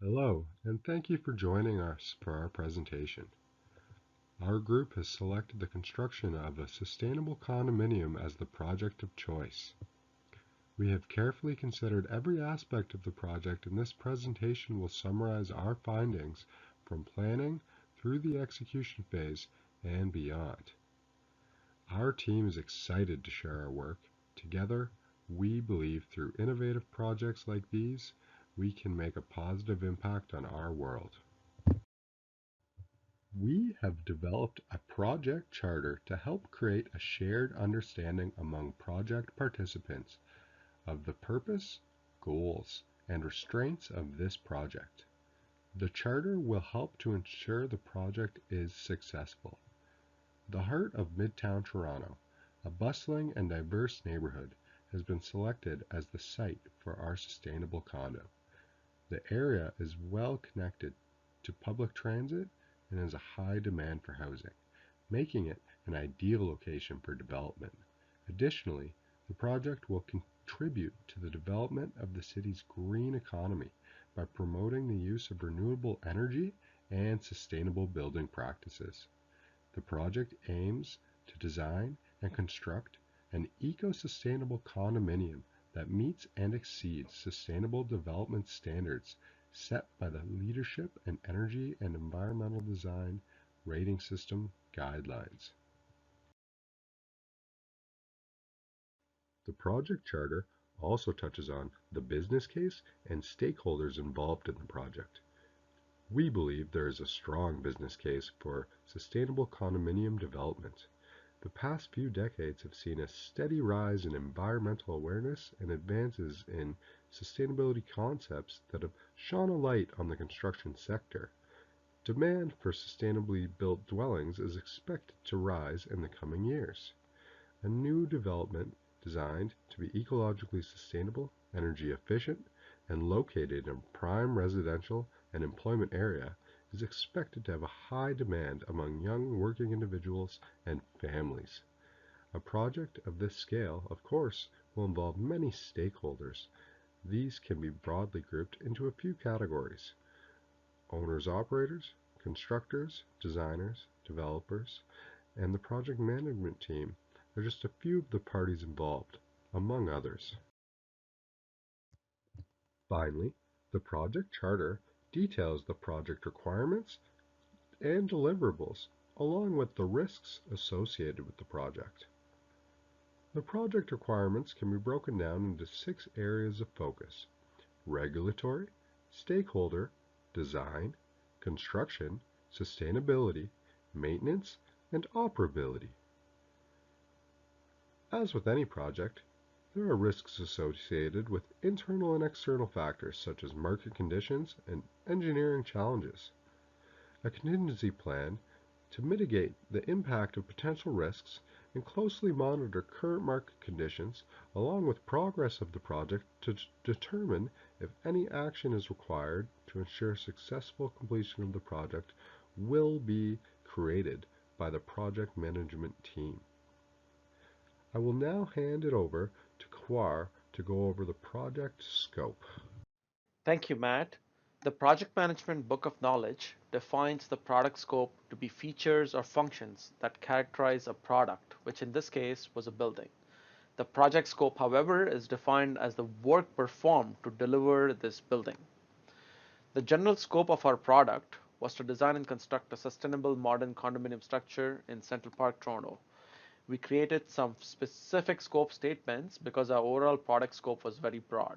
Hello, and thank you for joining us for our presentation. Our group has selected the construction of a sustainable condominium as the project of choice. We have carefully considered every aspect of the project, and this presentation will summarize our findings from planning through the execution phase and beyond. Our team is excited to share our work. Together, we believe through innovative projects like these, we can make a positive impact on our world. We have developed a project charter to help create a shared understanding among project participants of the purpose, goals, and restraints of this project. The charter will help to ensure the project is successful. The heart of Midtown Toronto, a bustling and diverse neighborhood, has been selected as the site for our sustainable condo. The area is well connected to public transit and has a high demand for housing, making it an ideal location for development. Additionally, the project will contribute to the development of the city's green economy by promoting the use of renewable energy and sustainable building practices. The project aims to design and construct an eco-sustainable condominium that meets and exceeds sustainable development standards set by the Leadership in Energy and Environmental Design Rating System guidelines. The project charter also touches on the business case and stakeholders involved in the project. We believe there is a strong business case for sustainable condominium development. The past few decades have seen a steady rise in environmental awareness and advances in sustainability concepts that have shone a light on the construction sector. Demand for sustainably built dwellings is expected to rise in the coming years. A new development designed to be ecologically sustainable, energy efficient, and located in a prime residential and employment area is expected to have a high demand among young working individuals and families. A project of this scale, of course, will involve many stakeholders. These can be broadly grouped into a few categories: owners-operators, constructors, designers, developers, and the project management team are just a few of the parties involved, among others. Finally, the project charter details the project requirements and deliverables, along with the risks associated with the project. The project requirements can be broken down into 6 areas of focus: regulatory, stakeholder, design, construction, sustainability, maintenance, and operability. As with any project, there are risks associated with internal and external factors such as market conditions and engineering challenges. A contingency plan to mitigate the impact of potential risks and closely monitor current market conditions along with progress of the project to determine if any action is required to ensure successful completion of the project will be created by the project management team. I will now hand it over to Kwar to go over the project scope. Thank you, Matt. The Project Management Book of Knowledge defines the product scope to be features or functions that characterize a product, which in this case was a building. The project scope, however, is defined as the work performed to deliver this building. The general scope of our product was to design and construct a sustainable modern condominium structure in Central Park, Toronto. We created some specific scope statements because our overall product scope was very broad.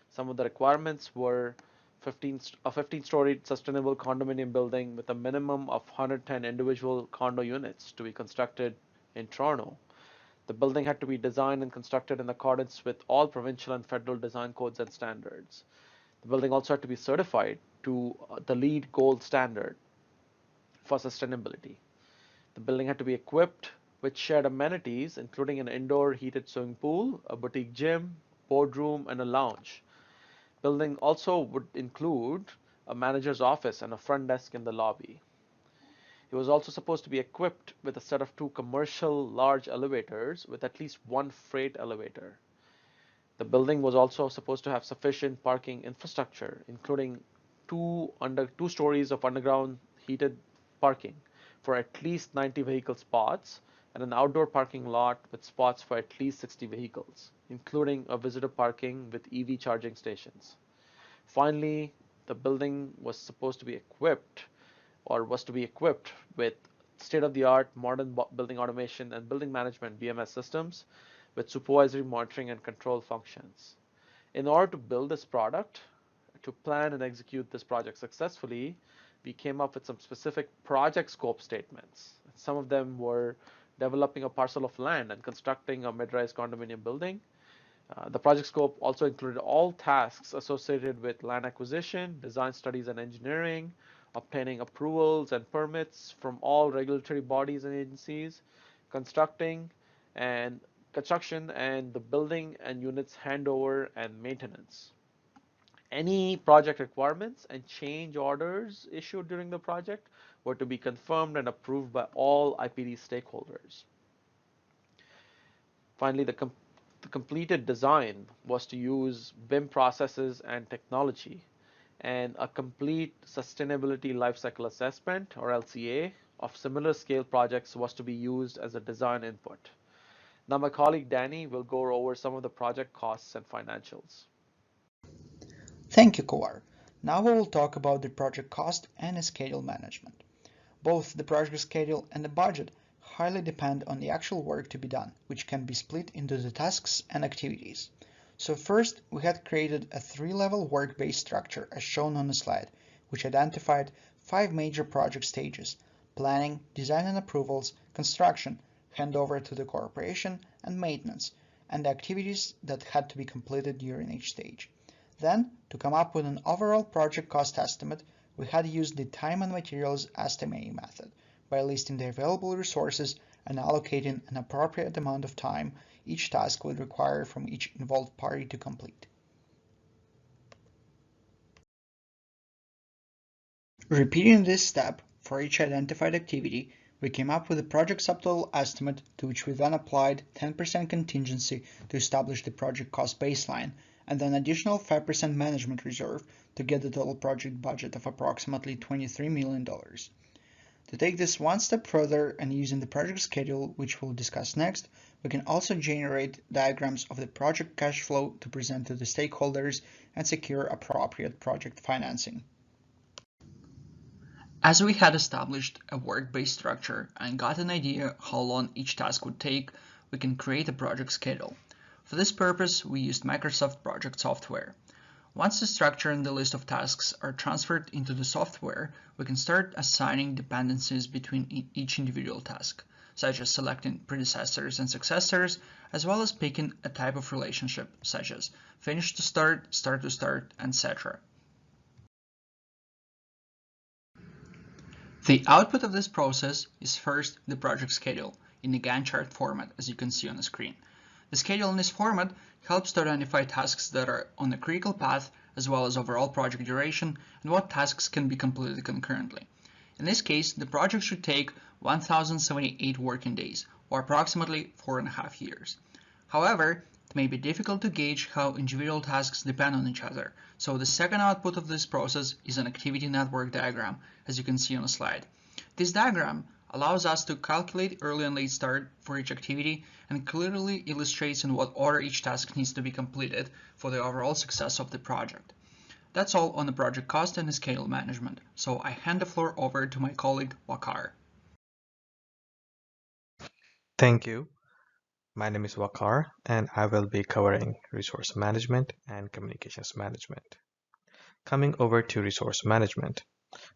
Some of the requirements were a 15-story sustainable condominium building with a minimum of 110 individual condo units to be constructed in Toronto. The building had to be designed and constructed in accordance with all provincial and federal design codes and standards. The building also had to be certified to the LEED Gold standard for sustainability. The building had to be equipped with shared amenities, including an indoor heated swimming pool, a boutique gym, boardroom, and a lounge. Building also would include a manager's office and a front desk in the lobby. It was also supposed to be equipped with a set of 2 commercial large elevators with at least 1 freight elevator. The building was also supposed to have sufficient parking infrastructure, including two stories of underground heated parking for at least 90 vehicle spots and an outdoor parking lot with spots for at least 60 vehicles, including a visitor parking with EV charging stations. Finally, the building was supposed to be equipped or was to be equipped with state-of-the-art modern building automation and building management BMS systems with supervisory monitoring and control functions. In order to build this product, to plan and execute this project successfully, we came up with some specific project scope statements. Some of them were developing a parcel of land and constructing a mid-rise condominium building. The project scope also included all tasks associated with land acquisition, design studies and engineering, obtaining approvals and permits from all regulatory bodies and agencies, constructing and construction and the building and units handover and maintenance. Any project requirements and change orders issued during the project were to be confirmed and approved by all IPD stakeholders. Finally, the completed design was to use BIM processes and technology, and a complete sustainability lifecycle assessment, or LCA, of similar scale projects was to be used as a design input. Now my colleague Danny will go over some of the project costs and financials. Thank you, Kowar. Now we will talk about the project cost and schedule management. Both the project schedule and the budget highly depend on the actual work to be done, which can be split into the tasks and activities. So first, we had created a three-level work-based structure as shown on the slide, which identified 5 major project stages: planning, design and approvals, construction, handover to the corporation, and maintenance, and the activities that had to be completed during each stage. Then, to come up with an overall project cost estimate, we had used the time and materials estimating method by listing the available resources and allocating an appropriate amount of time each task would require from each involved party to complete. Repeating this step for each identified activity, we came up with a project subtotal estimate to which we then applied 10% contingency to establish the project cost baseline and an additional 5% management reserve to get the total project budget of approximately $23 million. To take this one step further and using the project schedule, which we'll discuss next, we can also generate diagrams of the project cash flow to present to the stakeholders and secure appropriate project financing. As we had established a work-based structure and got an idea how long each task would take, we can create a project schedule. For this purpose, we used Microsoft Project software. Once the structure and the list of tasks are transferred into the software, we can start assigning dependencies between each individual task, such as selecting predecessors and successors, as well as picking a type of relationship, such as finish to start to start, etc. The output of this process is first the project schedule in the Gantt chart format, as you can see on the screen. The schedule in this format helps to identify tasks that are on the critical path, as well as overall project duration and what tasks can be completed concurrently. In this case, the project should take 1,078 working days, or approximately 4.5 years. However, it may be difficult to gauge how individual tasks depend on each other, so the second output of this process is an activity network diagram, as you can see on the slide. This diagram allows us to calculate early and late start for each activity and clearly illustrates in what order each task needs to be completed for the overall success of the project. That's all on the project cost and the schedule management, so I hand the floor over to my colleague Waqar. Thank you. My name is Waqar and I will be covering resource management and communications management. Coming over to resource management.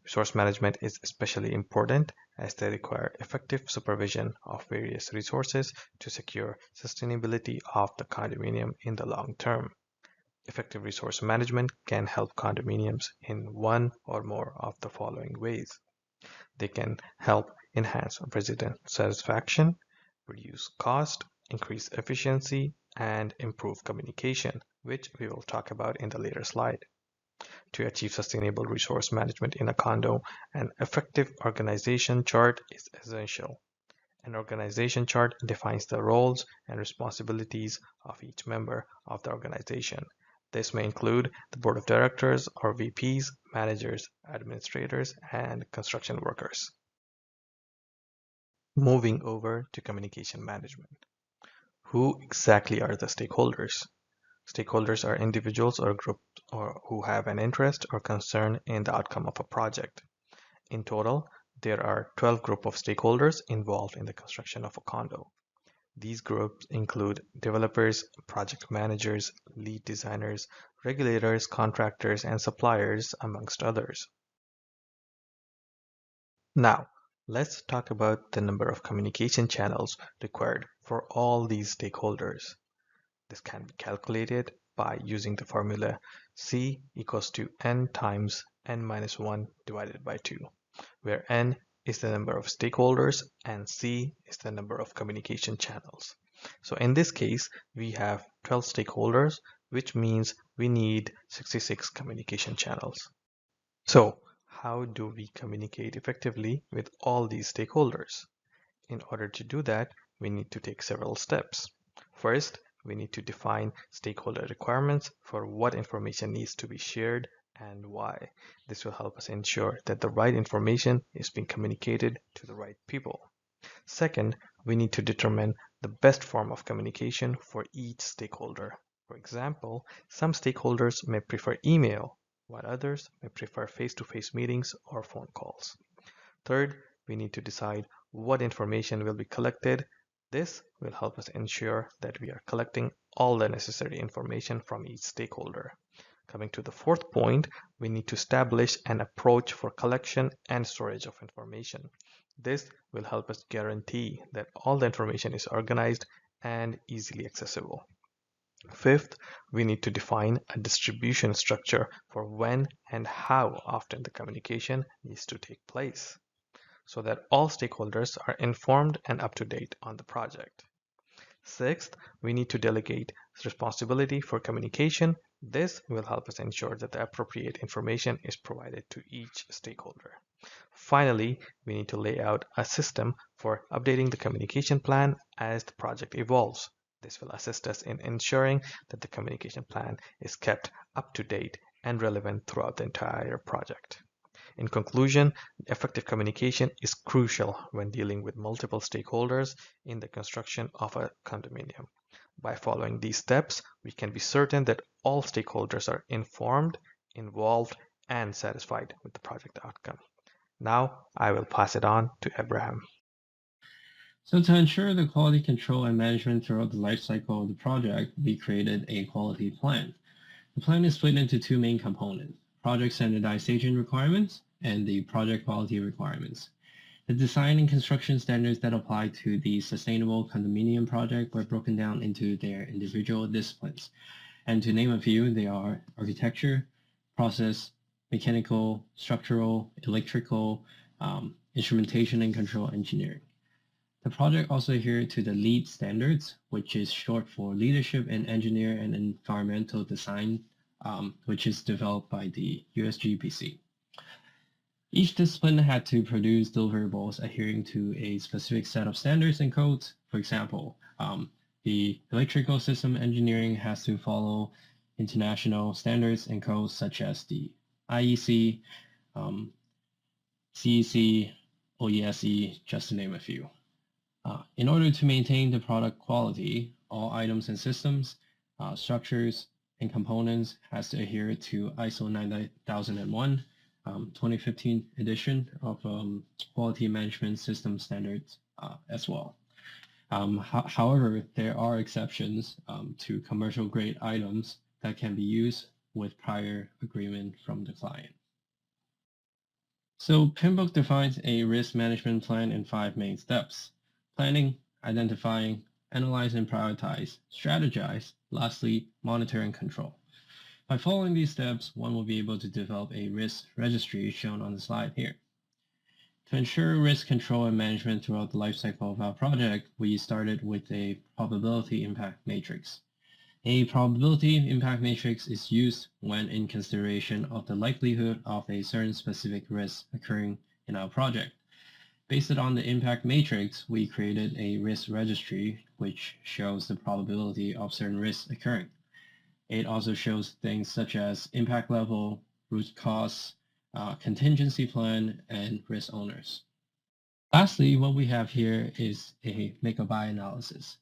Resource management is especially important as they require effective supervision of various resources to secure sustainability of the condominium in the long term. Effective resource management can help condominiums in one or more of the following ways. They can help enhance resident satisfaction, reduce cost, increase efficiency, and improve communication, which we will talk about in the later slide. To achieve sustainable resource management in a condo, an effective organization chart is essential. An organization chart defines the roles and responsibilities of each member of the organization. This may include the board of directors or VPs, managers, administrators, and construction workers. Moving over to communication management. Who exactly are the stakeholders? Stakeholders are individuals or groups who have an interest or concern in the outcome of a project. In total, there are 12 groups of stakeholders involved in the construction of a condo. These groups include developers, project managers, lead designers, regulators, contractors, and suppliers, amongst others. Now, let's talk about the number of communication channels required for all these stakeholders. This can be calculated by using the formula C equals to N times N minus 1 divided by 2, where N is the number of stakeholders and C is the number of communication channels. So in this case, we have 12 stakeholders, which means we need 66 communication channels. So how do we communicate effectively with all these stakeholders? In order to do that, we need to take several steps. First, we need to define stakeholder requirements for what information needs to be shared and why. This will help us ensure that the right information is being communicated to the right people. Second, we need to determine the best form of communication for each stakeholder. For example, some stakeholders may prefer email, while others may prefer face-to-face meetings or phone calls. Third, we need to decide what information will be collected. This will help us ensure that we are collecting all the necessary information from each stakeholder. Coming to the fourth point, we need to establish an approach for collection and storage of information. This will help us guarantee that all the information is organized and easily accessible. Fifth, we need to define a distribution structure for when and how often the communication needs to take place, so that all stakeholders are informed and up to date on the project. Sixth, we need to delegate responsibility for communication. This will help us ensure that the appropriate information is provided to each stakeholder. Finally, we need to lay out a system for updating the communication plan as the project evolves. This will assist us in ensuring that the communication plan is kept up to date and relevant throughout the entire project. In conclusion, effective communication is crucial when dealing with multiple stakeholders in the construction of a condominium. By following these steps, we can be certain that all stakeholders are informed, involved, and satisfied with the project outcome. Now, I will pass it on to Abraham. So to ensure the quality control and management throughout the life cycle of the project, we created a quality plan. The plan is split into two main components: project standardization requirements and the project quality requirements. The design and construction standards that apply to the sustainable condominium project were broken down into their individual disciplines. And to name a few, they are architecture, process, mechanical, structural, electrical, instrumentation and control engineering. The project also adhered to the LEED standards, which is short for Leadership in Engineer and Environmental Design, which is developed by the USGBC. Each discipline had to produce deliverables adhering to a specific set of standards and codes. For example, the electrical system engineering has to follow international standards and codes such as the IEC, CEC, OESE, just to name a few. In order to maintain the product quality, all items and systems, structures, and components has to adhere to ISO 9001, 2015 edition of quality management system standards as well. However, there are exceptions to commercial grade items that can be used with prior agreement from the client. So PMBOK defines a risk management plan in 5 main steps: planning, identifying, analyze and prioritize, strategize, lastly, monitor and control. By following these steps, one will be able to develop a risk registry shown on the slide here. To ensure risk control and management throughout the life cycle of our project, we started with a probability impact matrix. A probability impact matrix is used when in consideration of the likelihood of a certain specific risk occurring in our project. Based on the impact matrix, we created a risk registry which shows the probability of certain risks occurring. It also shows things such as impact level, root cause, contingency plan, and risk owners. Lastly, what we have here is a make or buy analysis.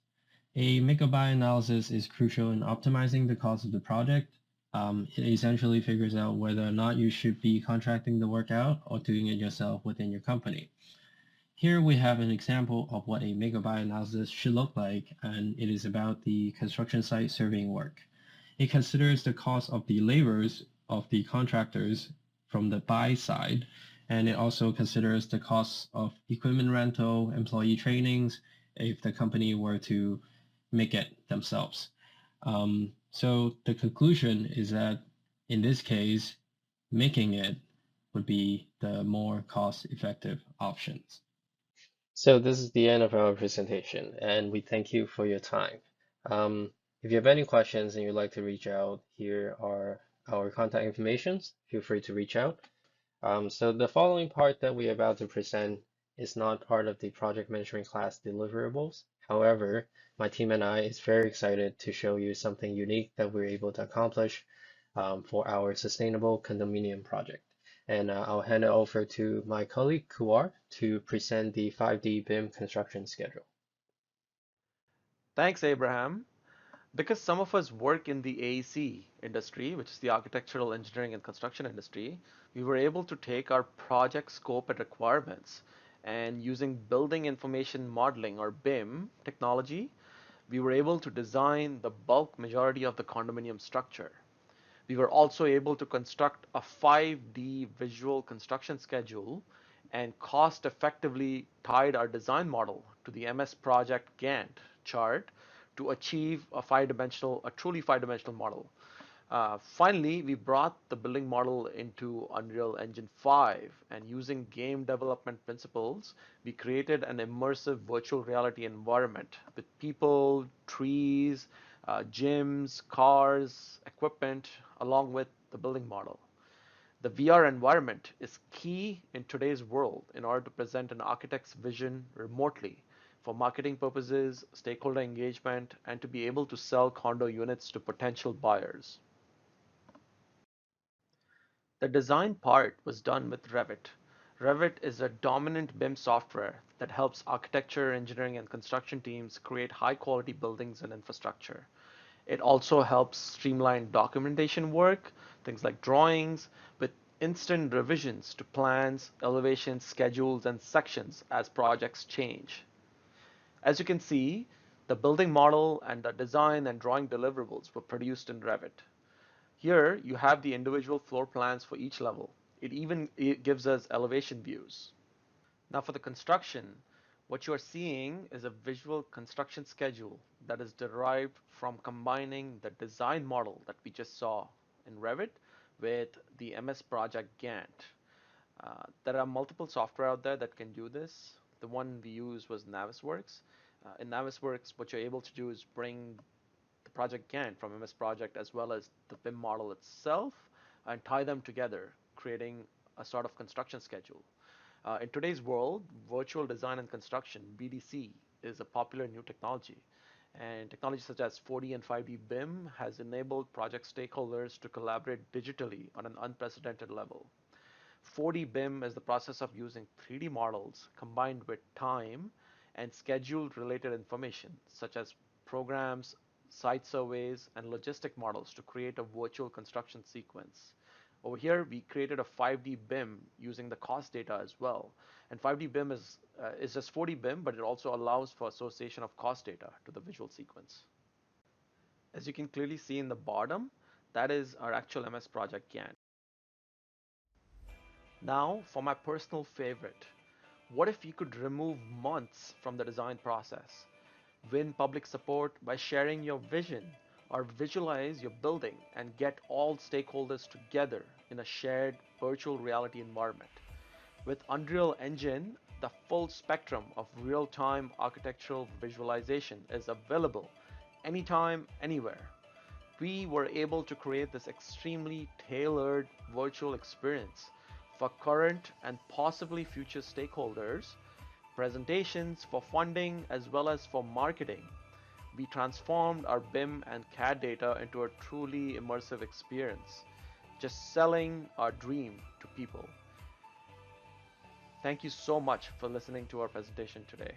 A make or buy analysis is crucial in optimizing the cost of the project. It essentially figures out whether or not you should be contracting the work out or doing it yourself within your company. Here we have an example of what a make or buy analysis should look like, and it is about the construction site surveying work. It considers the cost of the labors of the contractors from the buy side, and it also considers the costs of equipment rental, employee trainings, if the company were to make it themselves. So the conclusion is that in this case, making it would be the more cost-effective options. So this is the end of our presentation, and we thank you for your time. If you have any questions and you'd like to reach out, here are our contact information. Feel free to reach out. So the following part that we're about to present is not part of the project management class deliverables. However, my team and I is very excited to show you something unique that we're able to accomplish for our sustainable condominium project. And I'll hand it over to my colleague Kuar to present the 5D BIM construction schedule. Thanks, Abraham. Because some of us work in the AEC industry, which is the architectural engineering and construction industry, we were able to take our project scope and requirements and using building information modeling or BIM technology, we were able to design the bulk majority of the condominium structure. We were also able to construct a 5D visual construction schedule and cost effectively tied our design model to the MS Project Gantt chart to achieve a truly five-dimensional model. Finally, we brought the building model into Unreal Engine 5, and using game development principles, we created an immersive virtual reality environment with people, trees, gyms, cars, equipment, along with the building model. The VR environment is key in today's world in order to present an architect's vision remotely for marketing purposes, stakeholder engagement, and to be able to sell condo units to potential buyers. The design part was done with Revit. Revit is a dominant BIM software that helps architecture, engineering, and construction teams create high-quality buildings and infrastructure. It also helps streamline documentation work, things like drawings, with instant revisions to plans, elevations, schedules, and sections as projects change. As you can see, the building model and the design and drawing deliverables were produced in Revit. Here you have the individual floor plans for each level. It gives us elevation views. Now for the construction, what you are seeing is a visual construction schedule that is derived from combining the design model that we just saw in Revit with the MS Project Gantt. There are multiple software out there that can do this. The one we use was Navisworks. In Navisworks, what you're able to do is bring the project Gantt from MS Project as well as the BIM model itself and tie them together, creating a sort of construction schedule. In today's world, virtual design and construction, VDC, is a popular new technology. And technology such as 4D and 5D BIM has enabled project stakeholders to collaborate digitally on an unprecedented level. 4D BIM is the process of using 3D models combined with time and schedule related information such as programs, site surveys, and logistic models to create a virtual construction sequence. Over here, we created a 5D BIM using the cost data as well. And 5D BIM is just 4D BIM, but it also allows for association of cost data to the visual sequence. As you can clearly see in the bottom, that is our actual MS Project Gantt. Now, for my personal favorite, what if you could remove months from the design process? Win public support by sharing your vision or visualize your building and get all stakeholders together in a shared virtual reality environment. With Unreal Engine, the full spectrum of real-time architectural visualization is available anytime, anywhere. We were able to create this extremely tailored virtual experience for current and possibly future stakeholders, presentations for funding as well as for marketing. We transformed our BIM and CAD data into a truly immersive experience, just selling our dream to people. Thank you so much for listening to our presentation today.